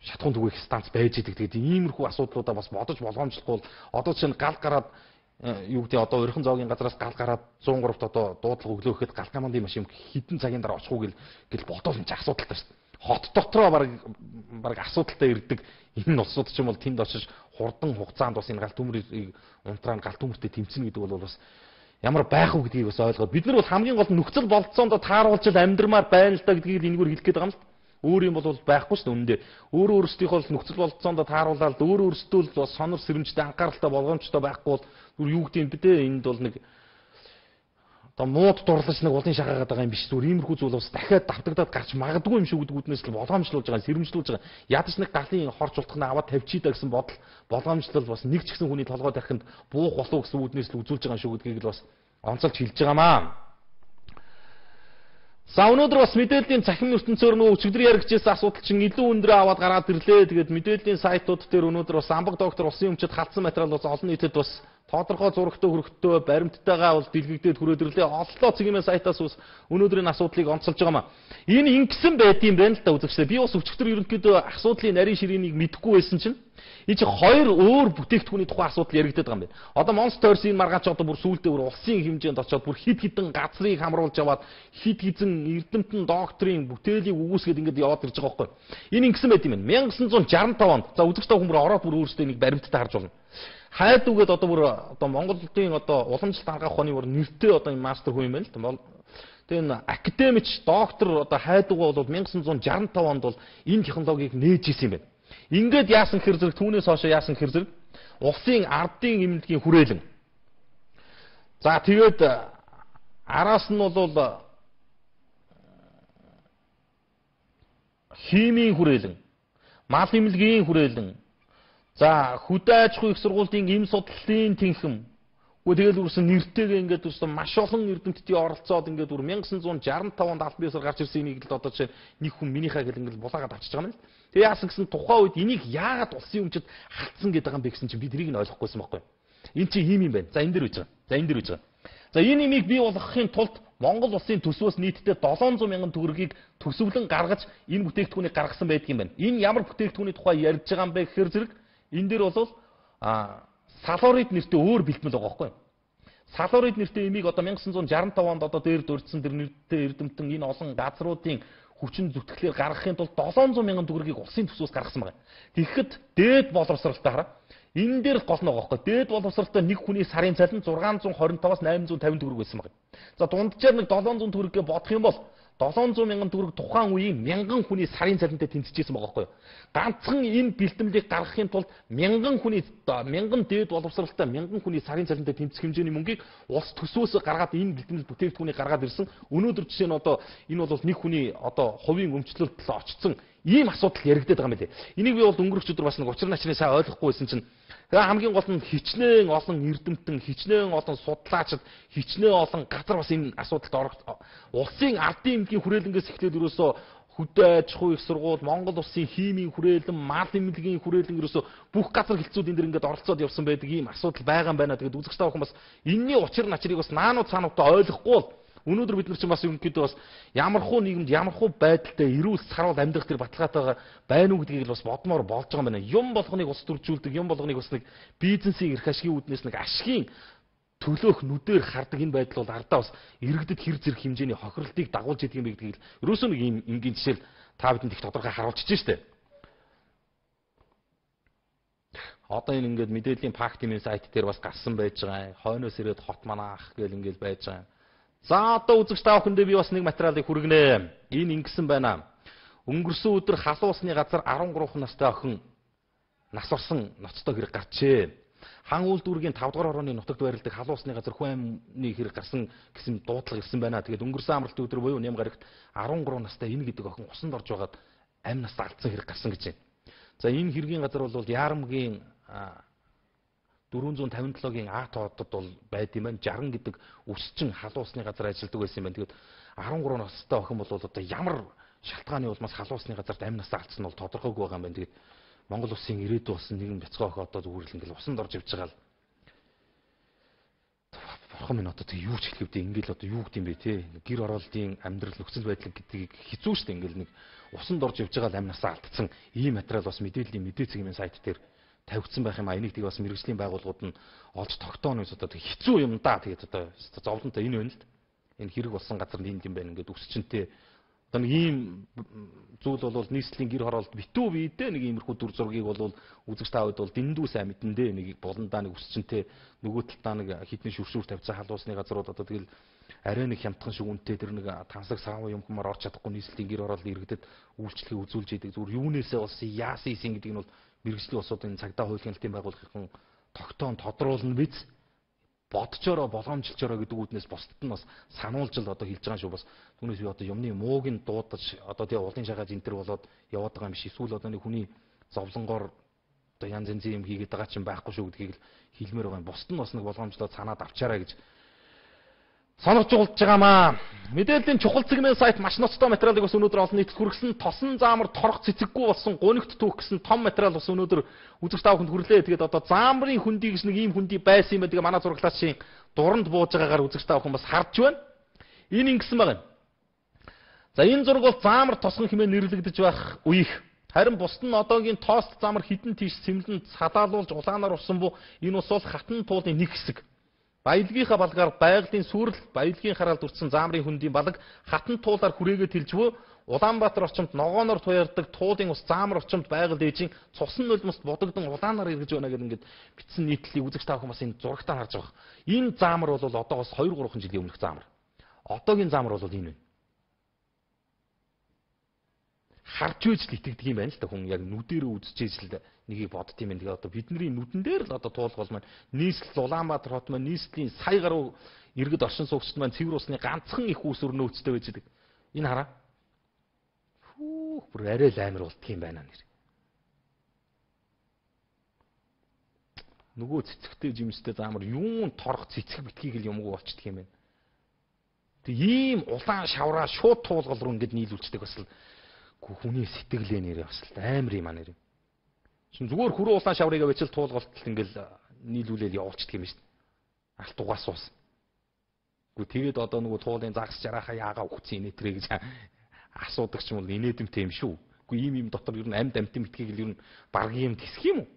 шатхуун дүгээх станц байж байгаа. Тэгээд иймэрхүү асуудлуудаа бас бодож болгоомжлохгүй. Одоо чинь гал гараад юу гэдэг одоо өрхөн зоогийн газраас гал гараад 103-т одоо дуудлага өглөө гэхэд гал командын машин хэдэн цагийн дараа очих уу гэл бодвол энэ ч асуудалтай шүү дээ. Хот дотроо баг асуудалтай ирдэг энэ улсууд ч юм бол тэнд очиж хурдан хугацаанд бас энэ гал төмрийг унтраан гал төмөртэй тэмцэнэ гэдэг бол бас ямар байх уу гэдгийг бас ойлгоод бид нар бол хамгийн гол нь нөхцөл болцоонд тааруулж амьдмаар байна л да гэдгийг энэгээр хэлэх гээд байгаа юм л. Өөр юм бол байхгүй шүү дээ үнэндээ. Өөрөө өөрсдийнхөө нөхцөл болцоонд тааруулаад өөрөө өөрсдөө л бас сонор сэрэмжтэй анхааралтай болгоомжтой байхгүй бол юу гэдэг юм бэ дээ энд бол нэг одоо мууд дурлаж нэг улын шахаагаад байгаа юм биш зүгээр иймэрхүү зүйл бас дахиад давтагдаад гарч магадгүй юм шиг үдгүүднээс л болгоомжлуулж байгаа сэрэмжлүүлж байгаа ядаж нэг галын хорч ултхнаа аваад тавьчий да гэсэн бодол болгоомжлол бас нэг ч гэсэн хүний толгой тархинд буух болов гэсэн үүднээс л үзүүлж байгаа шүү гэдгийг л бас онцолж хэлж байгаамаа. За өнөөдөр бас мэдээллийн цахим ертөнцөөр нөө өчигдөр яригчээс асуудал чинь илүү өндөр аваад гараад ирлээ. Тэгээд мэдээллийн сайтууд дээр өнөөдөр бас амбаг доктор улсын өмчөд халтсан материал бас олон нийтэд бас тодорхой зурагтай хөрөгтэй баримттайгаа бол дэлгэгдээд хүрээд ирлээ. Оллоо цэгийн сайтаас бас өнөөдрийн асуудлыг онцолж байгаамаа. Энэ ингэсэн байдсан байна л да үзэгчлээ. Би бас өчигдөр ерөнхийдөө асуудлын нарийн ширээнийг мэдэхгүй байсан чинь энэ чинь хоёр өөр бүтээгдэхүүний тухай асуудал яригдаад байгаа юм байна. Одоо Monsters энэ маргааш одоо бүр сүүлдээ бүр улсын хэмжээнд очоод бүр хид хідэн газрыг хамруулж аваад хид хизэн эрдэмтэн докторийн бүтээлийг үгүйсгээд ингээд яваад ирж байгаа байхгүй. Энэ ингэсэн байт юм байна. 1965 онд за үзэгч та хүмүүс ороод бүр өөрсдөө нэг баримттай харж байна. Хайд үгээд одоо бүр одоо Монголын одоо уламжлалт арга ухааны бүр нэртэй одоо энэ мастер хүн юм байна л. Тэгээ энэ академич доктор одоо хайд үгээ бол 1965 онд бол энэ технологиг нээж исэн юм байна. Ингээд яасан хэр зэрэг түүнээс хойш яасан хэр зэрэг улсын ардын эмнэлгийн хүрээлэн. За тэгээд араас нь бол химийн хүрээлэн, мал эмнэлгийн хүрээлэн. За хөдөө аж ахуй их сургуулийн эм судлалын тэнхэм. Тэгэл үрсэн нэртэйгээ ингээд үрсэн маш олон эрдэмтдийн оролцоод ингээд 1965 онд албан ёсоор гарч ирсэн энийг л одоо жишээ нэг хүн минийхаа гэл ингээд булаагаад авчиж байгаа юм л. Тэгээ яасан гэсэн тухайн үед энийг яагаад улсын өмчөд халтсан гэдэг юм бэ гэсэн чинь би тэрийг нь ойлгохгүйсэн байхгүй. Энд чинь ийм юм байна. За энэ дэр үж байгаа. За энэ дэр үж байгаа. За энэ имийг бий болгохын тулд Монгол улсын төсвөөс нийтдээ 700 мянган төгрөгийг төсөвлөн гаргаж энэ бүтээгдэхүүнийг гаргасан байдаг юм байна. Энэ ямар бүтээгдэхүүний тухай ярьж байгаа юм бэ гэхээр зэрэг энэ дэр бол салорид нэртэй өөр бэлтгэл байгаа байхгүй. Салорид нэртэй имийг одоо 1965 онд одоо дээр дурдсан тэр нэртэй эрдэмтэн энэ олон газруудын хүчин зүтгэлээр гаргахын тулд 700 мянган төгрөгийг улсын төсвөөс гаргасан байна. Тэгэхэд дээд боловсралтай хараа. Энэ дээр гол нь байгаа байхгүй. Дээд боловсралтай нэг хүний сарын цалин 625-аас 850 төгрөг байсан байна. За дунджаар нэг 700 төгрөгээ бодох юм бол 700 мянган төгрөг тухайн үеийн 1000 хүний сарын цалинтай тэнцэжсэн байгаа байхгүй юу. Ганцхан энэ бэлтгэлийг гаргахын тулд 1000 дээд боловсралтай 1000 хүний сарын цалинтай тэнцэх хэмжээний мөнгийг улс төсвөөс гаргаад энэ бэлтгэл бүтээгдэхүүнийг гаргаад ирсэн. Өнөөдөр жишээ нь одоо энэ бол нэг хүний одоо хувийн өмчлөлт очсон ийм асуудал яригдаад байгаа юм билээ. Энийг би бол өнгөрөх өдөр бас нэг учир начрын сайн ойлгохгүй байсан чинь хамгийн гол нь хичнээн олон эрдэмтэн, хичнээн олон судлаачид, хичнээн олон газар бас энэ асуудалд улсын ардын эмнэлгийн хүрээлэнгээс эхлээд ерөөсөө хөдөө аж ахуй их сургууль, Монгол улсын химийн хүрээлэн, мал эмнэлгийн хүрээлэн ерөөсөө бүх газар хэлцүүд энэ дэр ингээд оролцоод явсан байдаг ийм асуудал байгаа юм байна. Тэгээд үзэгч та бүхэн бас энэний учир начрыг бас наанууд цаануудаа ойлгохгүй бол өнөөдөр бид нар чинь бас ерөнхийдөө бас ямархуу нийгэмд ямархуу байдалтай эрүүл саруул амьдрах тэр баталгаатайгаар байна уу гэдгийг л бас бодмоор болж байгаа юм байна. Юм болгоныг ус төржүүлдэг, юм болгоныг бас нэг бизнесийн эрх ашигын үүднээс нэг ашигын төлөөх нүдээр хардаг энэ байдал бол ардаа бас иргэдэд хэр зэрэг хэмжээний хохирлтыг дагуулж идэг юм бэ гэдгийг л ерөөсөө нэг ийм энгийн жишээл та бидэнд их тодорхой харуулчихж штэ. Одоо энэ ингээд мэдээллийн фактын сайт дээр бас гарсан байж байгаа. Хойноос ирээд хот манаах гэл ингээд байж байгаа. За одоо үзэгч та бүхэндээ би бас нэг материалыг хүргэнэ. Энэ ингэсэн байна. Өнгөрсөн өдөр халуун усны газар 13 настай охин нас орсон ноцтой хэрэг гарчээ. Хан үйлдвэргийн 5 дугаар хорооны нутагт байрладаг халуун усны газар хүн амны хэрэг гарсан гэсэн дуудлага ирсэн байна. Тэгээд өнгөрсөн амралтын өдөр буюу Ням гарагт 13 настай энэ гэдэг охин усанд орж байгаад амь нас алдсан хэрэг гарсан гэж байна. За энэ хэргийн газар бол Яарамгийн 457-гийн А тоодод бол байд юм байна. 60 гэдэг өсчин халуун усны газар ажилладаг байсан юм байна. Тэгээд 13 настай охин бол одоо ямар шалтгааны улмаас халуун усны газарт амь нас алдсан нь бол тодорхойгүй байгаа юм байна. Тэгээд Монгол улсын ирээдүйн болсон нэгэн бяцхан охин одоо зүгээр л ингээл усанд орж явж байгаа л. Бурхан минь одоо тэг юу ч хэлэх вэ? Ингээл одоо юу гэдэм бэ те? Гэр ороолтын амьдрал нөхцөл байдал гэдгийг хэцүү шүү дээ. Ингээл нэг усанд орж явж байгаа л амь насаа алдсан. Ийм материал бас мэдээллийн мэдээ цэгийн сайт дээр тавигдсан байх юм а. Энийг тийг бас мэрэгжлийн байгууллагууд нь олж тогтооно гэж одоо тэг хэцүү юм да. Тэгээд одоо зовлонтой энэ байна л. Энэ хэрэг болсон газар нь энд юм байна. Ингээд өсчөнтэй одоо нэг ийм зүйл бол нийслэлийн гэр хороолт битүү биедээ нэг иймэрхүү дүр зургийг бол үзэгч та хэд бол дэндүү сайн мэдэн дээ. Нэг болондаа нэг өсчөнтэй нөгөө талдаа нэг хитэн шүршүүр тавьсан халуун усны газрууд одоо тэгэл арай нэг хямдхан шүгүнтэй тэр нэг тансаг саав юм хэмээр орч чадахгүй нийслэлийн гэр хороолт иргэдэд үйлчлэгийг үзүүлж идэг зүгээр юунээсээ болсон яасан гэдэг нь бол мэрэгжлийн улсуудын цагдаа хуулийн хяналтын байгууллагын тогтоон тодруулна биз бодчороо болгоомжилчороо гэдэг үднээс бусдад нь бас сануулж л одоо хэлж байгаа шүү. Бас түүнээс би одоо юмны мууг нь дуудаж одоо тэгээ улын шахаж энэ төр болоод яваад байгаа юм биш. Эсвэл одоо нэг хүний зовлонгоор одоо янз янзын юм хийгээд байгаа ч юм байхгүй шүү гэдгийг л хэлмээр байгаа юм. Бусдад нь бас нэг болгоомжлоод санаад авчаарай гэж сануулж байгаамаа. Мэдээллийн чухал цэгмийн сайт маш ноцтой материалыг бас өнөөдөр олон нийтэд хүргэсэн. Тосон заамар торох цэцэггүй болсон гунигт түүх гэсэн том материал бас өнөөдөр үзэгч та бүхэнд хүрлээ. Тэгээд одоо заамрын хүндий гэж нэг ийм хүндий байсан юм байна. Тэгээ манай зураглаачийн дуранд бууж байгаагаар үзэгч та бүхэн бас харж байна. Энэ ингэсэн байгаа юм. За энэ зураг бол заамар тосгон хэмээн нэрлэгдэж байх үеих. Харин бусд нь одоогийн тоост заамар хідэн тийш сэмлэн цалаалуулж улаанаар урсан буу энэ ус бол хатан туулын нэг хэсэг. Баялагийнхаа балгаар байгалийн сүрэл, баялагийн хараалд үрдсэн заамрын хүндийн балаг хатан туулаар хүрээгээ тэлжвөө Улаанбаатар орчимд ногооноор туяардаг туулын ус заамар орчимд байгаль ээжийн цусан нулимст бодогдсон улаанаар иргэж байна гэдэг ингээд бичсэн нийтлэлийг үзэгч та бүхэн бас энэ зурагтаар харж байгаа. Энэ заамар бол одоогоос 2-3 жилийн өмнөх заамар. Одоогийн заамар бол энэ байна. Харж үйж л итгэдэг юм байна л та хүн яг нүдэрээ үзчихэж л нэгийг бодд юм байна. Тэгээ одоо бидний нүдэн дээр л одоо туулгал маань нийслэл Улаанбаатар хот маань нийслэлийн сая гаруй иргэд оршин суугчид маань цэвэр усны ганцхан их үүс өрнөөцтэй байж байгаа. Энэ хараа. Хүүх бүр арай л амир болдго юм байна нэр. Нөгөө цэцэгтэй жимстэй заамар юун торох цэцэг битгийг л юмгүй болчихдөг юм байна. Тэг ийм улаан шавраа шууд туулгал руу ингээд нийлүүлчихдэг бас л хүний сэтгэлээ нэрээ бас л амар юм аа нэр. Чин зүгээр хүрээ улаан шаврыг авчил туулгалтал ингээл нийлүүлээд явуулчихдаг юм шүү дээ. Алт угаас ус. Гэхдээ тэгээд одоо нөгөө туулын загас жарахаа яагаа өгсөн инээтрээ гэж асуудаг ч юм бол инээдэмтэй юм шүү. Үгүй ийм дотор ер нь амьд амтын битгийг л ер нь баргийн юм тэсэх юм уу?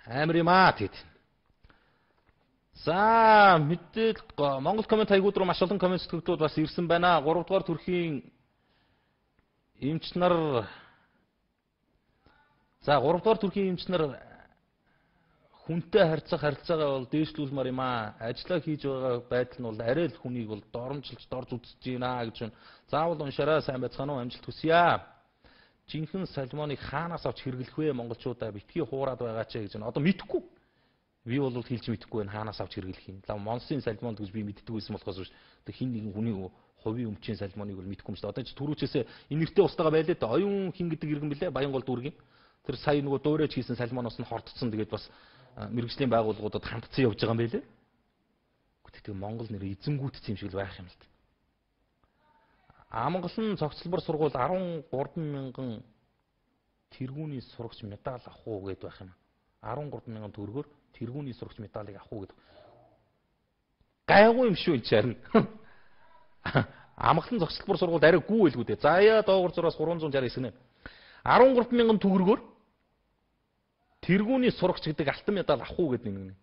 Амар юм аа тэгэд. За мэдээд Монгол комент хаягууд руу маш олон комент сэтгэгдүүд бас ирсэн байна. 3 дугаар төрхийн эмч нар за 3 дугаар төрхийн эмч нар хүнтэй харьцах харилцаагаа бол дээшлүүлмээр юм аа. Ажлаа хийж байгаа байдал нь бол арай л хүнийг бол доромжилж дорж үзэж байна гэж байна. Заавал уншаараа сайн байцгаана уу амжилт хүсье. Жинхэнэ салмоныг хаанаас авч хэрэглэх вэ монголчуудаа битгий хуураад байгаа ч гэж байна. Одоо мэдэхгүй. Би бол хэлж мэдэхгүй байна хаанаас авч хэрэглэх юм. Лав Монсын салмонд гэж би мэддэг байсан болохоос одоо хин нэгэн хүний хувийн өмчийн салмоныг бол мэдэхгүй юм шүү дээ. Одоо ч түрүүчээсээ энэ нэртэй устгаа байлээ да. Оюун хин гэдэг иргэн билээ. Баянгол дүүргийн. Тэр сая нөгөө дуурайч хийсэн салмоноос нь хордсон. Тэгээд бас мэрэгжлийн байгууллагуудад хандцсан явж байгаа юм байлээ. Гэхдээ Монгол нэр эзэнгүүтц юм шиг л байх юм л та. Амгалан цогцлбор сургууль 13,000 тэргүүний сурагч медаль авах уу гэдээ байх юм. 13,000 төгрөгөөр тэргүүний сурагч медалийг авах уу гэдэг. Гайгүй юм шүү энэ чарна. Амгалан цогцлбор сургуульд арай гүү байлгүй дээ. За яа доогуур зураас 369 гэнэ. 13,000 төгрөгөөр тэргүүний сурагч гэдэг алтан медаль авах уу гэдэг нэг.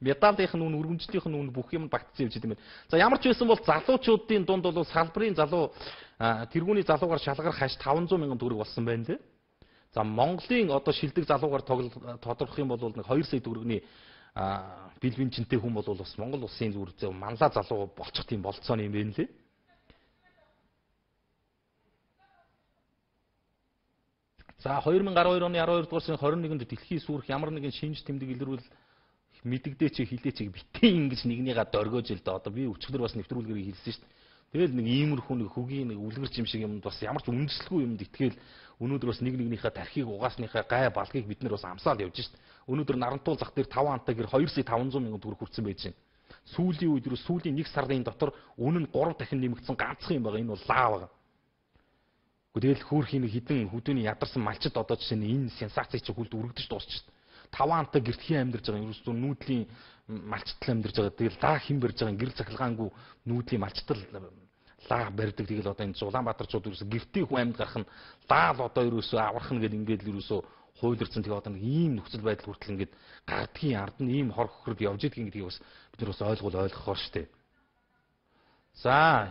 Медалийнх нь үн өргөмжлийнх нь үн бүх юм багтсан явж байгаа юм байна. За ямар ч байсан бол залуучуудын дунд бол салбарын залуу тэргүүний залуугаар шалгарах хаш 500,000 төгрөг болсон байна лээ. За Монголын одоо шилдэг залуугаар тодорхох юм бол нэг 2 сая төгрөгийн бил бинчэнтэй хүн бол бас Монгол улсын зүгээр манлаа залуу болчих тийм болцооны юм байна лээ. За 2012 оны 12 дугаар сарын 21-нд дэлхийн сүрх ямар нэгэн шинж тэмдэг илрүүл мэдэгдээ чи хилээ чи битээ ингэж нэгнийгаа дөргөөж л да. Одоо би өчигдөр бас нэвтрүүлгээр хэлсэн шүү дээ. Тэгэл нэг иймэрхүү нэг хөгийн нэг үлгэрч юм шиг юмд бас ямар ч үндэслэгүй юмд итгээл өнөөдөр бас нэг нэгнийхээ тархийг угаасныхаа гай балгийг бид нар бас амсаал явж шүү дээ. Өнөөдөр Нарантуул зах дээр 5 антаа гэр 2,500,000 төгрөг хүрсэн байж байна. Сүүлийн үед рүү сүүлийн 1 сарын дотор үнэ нь 3 дахин нэмэгдсэн ганцхан юм байгаа. Энэ бол лав байгаа. Тэгэл хөөрхийн нэг хідэн хөдөөний ядарсан малчид одоо жишээ нь энэ сенсацийг чи хүлд үргэлж дуусчих шүү дээ. 5 антаа гэртхийн амьдарч байгаа юм. Ерөөсөө нүүдлийн малчтал амьдарч байгаа. Тэгэл лаа хин барьж байгаа гэр цахилгаангүй нүүдлийн малчтал лаа барьдаг. Тэгэл одоо энэ Улаанбаатарчууд ерөөсөө гэртийн хүн амьд гарах нь лаал одоо ерөөсөө аврах нь гэдэг ингээд л ерөөсөө хуйлэрсэн. Тэгээ одоо нэг ийм нөхцөл байдал хүртэл ингээд гардгийн ард нь ийм хор хөхрөд явж идэх гэдгийг бас бид нар бас ойлгохоор штэ. За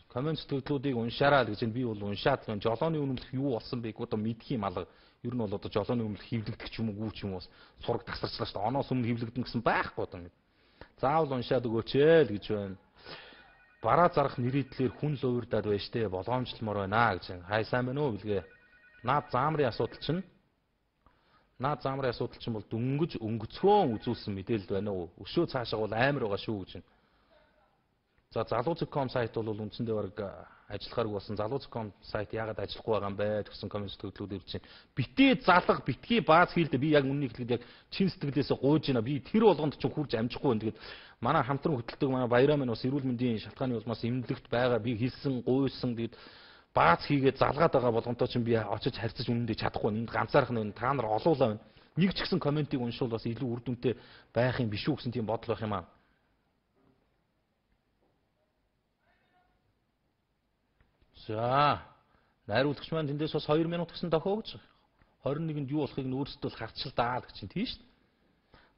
коммент төгтлүүдийг уншаарай л гэж би бол уншаад л жолооны үнэмлэх юу болсон бэ гэдэг одоо мэдх юм алга. Ер нь бол одоо жолооны үнэмлэх хөвлөгдөх ч юм уу ч юм уу сураг тасарчлаа шүү дээ. Оноос өмнө хөвлөгдөн гэсэн байхгүй одоо ингэ. Заавал уншаад өгөөч л гэж байна. Бараа зарах нэрийдлэр хүн л уурдаад байна штэ. Болгоомжлмор байна гэж. Хай сайн байна уу билгээ. Наад заамрын асуудал чинь бол дөнгөж өнгөцгөөн үзүүлсэн мэдээлэл байна уу? Өшөө цаашаа бол амар байгаа шүү гэж. За залууцэг.com сайт бол үндсэндээ баг ажиллахааргүй болсон. Залууцэг.com сайт яагаад ажиллахгүй байгаа юм бэ гэсэн коммент төгтлүүд ирж байна. Битээ залах, битгий бааз хийлдэ би яг үннийг хэлэхэд яг чин сэтгэлээсээ гуйж байна. Би тэр болгонд ч хурж амжихгүй байна. Тэгээд манай хамтран хөтэлдэг манай Баяраа минь бас эрүүл мэндийн шалтгааны улмаас эмнэлэгт байгаа. Би хэлсэн, гуйсан тэгээд бааз хийгээд залгаад байгаа болгонтой чинь би очиж харьцаж үнэндээ чадахгүй. Энд ганцаарх нь та нар олуулаа байна. Нэг ч гэсэн комментиг уншвал бас илүү үр дүнтэй байх юм биш үү гэсэн тийм бодол байх юм аа. За найруулагч маань тэндээс бас 2 минут гэсэн тохиогч 21-нд юу болохыг нь өөрсдөө хавцшил даа гэж чинь тийш.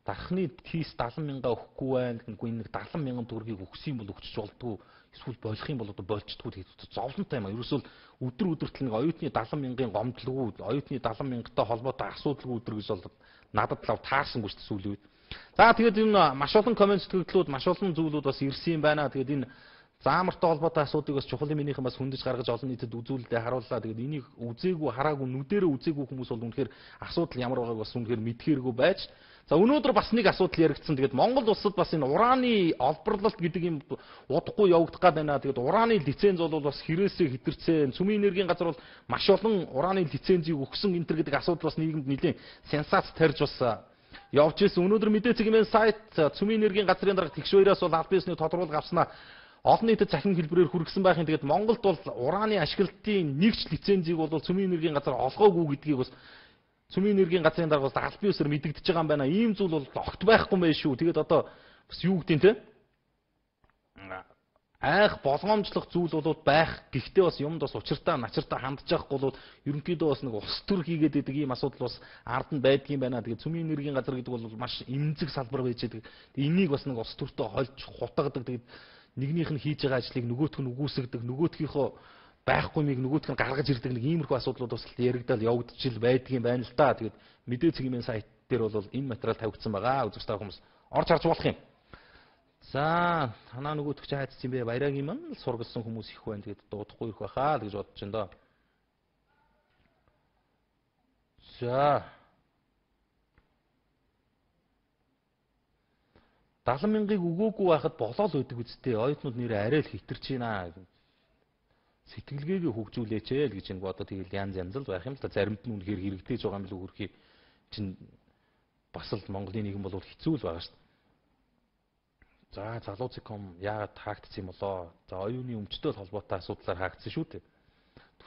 Дархны тийс 70,000 өгөхгүй байх гэнгүүт нэг 70,000 төгрөгийг өгсөн бол өгчөж болдгоо эсвэл болох юм бол одоо болчдгүй тэгээд зовлонтой юм а. Ерөөсөө өдрөдөртөл нэг оюутны 70,000-ын гомдлгүй, оюутны 70,000-тай холбоотой асуудалгүй өдөр гэж бол надад лав таарсангүй шүү дээ сүүлийн үед. За тэгээд энэ маш олон коммент төгтлүүд, маш олон зүйлүүд бас ирсэн юм байна. Тэгээд энэ заамартай холбоотой асуудыг бас чухал юмнийхэн бас хөндөж гаргаж олон нийтэд үзүүлэлтэд харууллаа. Тэгээд энийг үзээгүй, хараагүй, нүдэрээ үзээгүй хүмүүс бол үнэхээр асуудал ямар байгааг бас үнэхээр мэдхээргүй байж. За өнөөдөр бас нэг асуудал яригдсан. Тэгээд Монгол улсад бас энэ ураны олборлолт гэдэг юм удахгүй явагдах гээд байна. Тэгээд ураны лиценз бол бас хэрэгсээ хэтэрсэн. Цөмийн энергийн газар бол маш олон ураны лицензийг өгсөн энэ төр гэдэг асуудал бас нийгэмд нэлээд сенсац тарьж бас явж ирсэн. Өнөөдөр мэдээ цэгийн сайт Цөмийн энергийн газрын дарга тэгш баяраас бол аль биесний тодорхойлол авснаа олон нийтэд захин хэлбэрээр хүргэсэн байхын тэгээд Монголд бол ураны ашиглалтын нэгч лицензийг бол Цөмийн энергийн газар олгоогүй гэдгийг бас Цөмийн энергийн газрын дарга аль биесээр мэдэгдэж байгаа юм байна. Ийм зүйл бол огт байхгүй юм байна шүү. Тэгээд одоо бас юу гэдэг те айх болгоомжлох зүйл бол байх. Гэхдээ бас юмд бас учиртаа начиртаа хандж байхгүй бол ерөнхийдөө бас нэг ус төр хийгээд байдаг ийм асуудал бас ард нь байдаг юм байна. Тэгээд Цөмийн энергийн газар гэдэг бол маш эмзэг салбар байж байдаг. Энийг бас нэг ус төртөө хольж хутгадаг. Тэгээд нэгнийх нь хийж байгаа ажлыг нөгөөх нь үгүйсгдэг, нөгөөдгийнхөө байхгүй мийг нөгөөдг нь гаргаж ирдэг нэг иймэрхүү асуудлууд бас яригдал явагдчихил байдаг юм байна л да. Тэгээд мэдээ цэгийн сайт дээр бол энэ материал тавигдсан байгаа. Үзэгч та хүмүүс орж харж болох юм. За танаа нөгөөдг чи хайцсан юм бэ? Баярагийн маань л сургалсан хүмүүс их байна. Тэгээд дуудахгүй ирэх байхаа л гэж бодож байна доо. За 70,000-ыг өгөөгүй байхад болоо л өгдөг үсттэй. Оюутнууд нэрээ арай л хитэрч байна. Сэтгэлгээгээ хөгжүүлээч л гэж нэг одоо тэгэл янз л байх юм л да. Заримд нь үнэхээр хэрэгдэж байгаа юм л өгөрхий чинь бас л Монголын нийгэм бол хэцүү л байгаа шүү дээ. За залууцэг.com яагаад хаагдсан юм болоо? За оюуны өмчтэй холбоотой асуудлаар хаагдсан шүү дээ.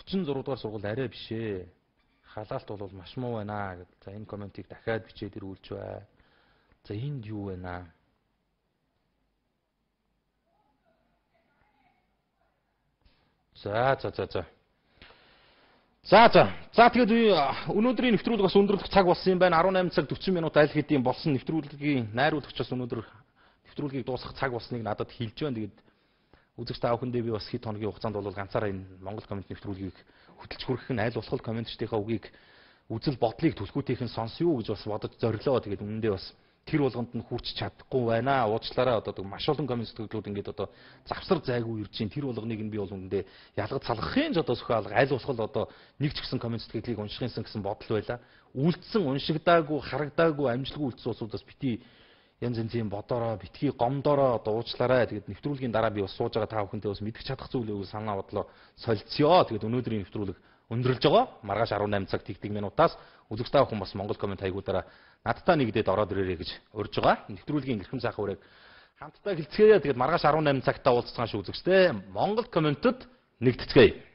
46 дугаар сургууль арай биш ээ. Халаалт бол маш муу байна гэдэг. За энэ комментиг дахиад бичээд ирүүлж бай. За энд юу байна? За тэгээд өнөөдрийн нэвтрүүлэг бас өндөрлөх цаг болсон юм байна. 18 цаг 40 минут аль хэдийн болсон нэвтрүүлгийн найруулагч бас өнөөдөр нэвтрүүлгийг дуусгах цаг болсныг надад хэлж байна. Тэгээд үзэгч та бүхэндээ би бас хэд хоногийн хугацаанд бол ганцаараа энэ Монгол коммент нэвтрүүлгийг хөтлж хүргэх нь аль болох комментчдийнхаа үгийг үзэл бодлыг түлхүүтэйхэн сонс юу гэж бас бодож зорилоо. Тэгээд үнэндээ бас тэр болгонд нь хүрч чадахгүй байна. Уучлаарай одоо маш олон комент сэтгэлдлүүд ингээд одоо завсар зайгүй ирж чинь тэр болгоныг нь би бол үндэ ялгаж салгахын ч одоо сөхөө алга аль болох одоо нэг ч гэсэн комент сэтгэлдлийг уншихынсан гэсэн бодол байла. Үлдсэн уншигдаагүй, харагдаагүй, амжилтгүй үлдсэн усудаас бити янз янзын бодороо, битгий гомдороо одоо уучлаарай. Тэгээд нэвтрүүлгийн дараа би бас сууж байгаа та бүхэнтэй бас мэдгэж чадах зүйлээ санаа бодлоо солилцъё. Тэгээд өнөөдрийн нэвтрүүлэг өндөрлж байгаа. Маргааш 18 цаг тэгтэг минутаас үзэгч та бүхэн бас Монгол комент хаягуудаараа надтай нэгдээд ороод ирээрэй гэж урьж байгаа. Нэвтрүүлгийн эрхэм сайхан үрэг хамтдаа хэлцгээе. Тэгээд маргааш 18 цагтаа уулзсан ш үзэгчтэй Монгол комментэд нэгдэцгээе.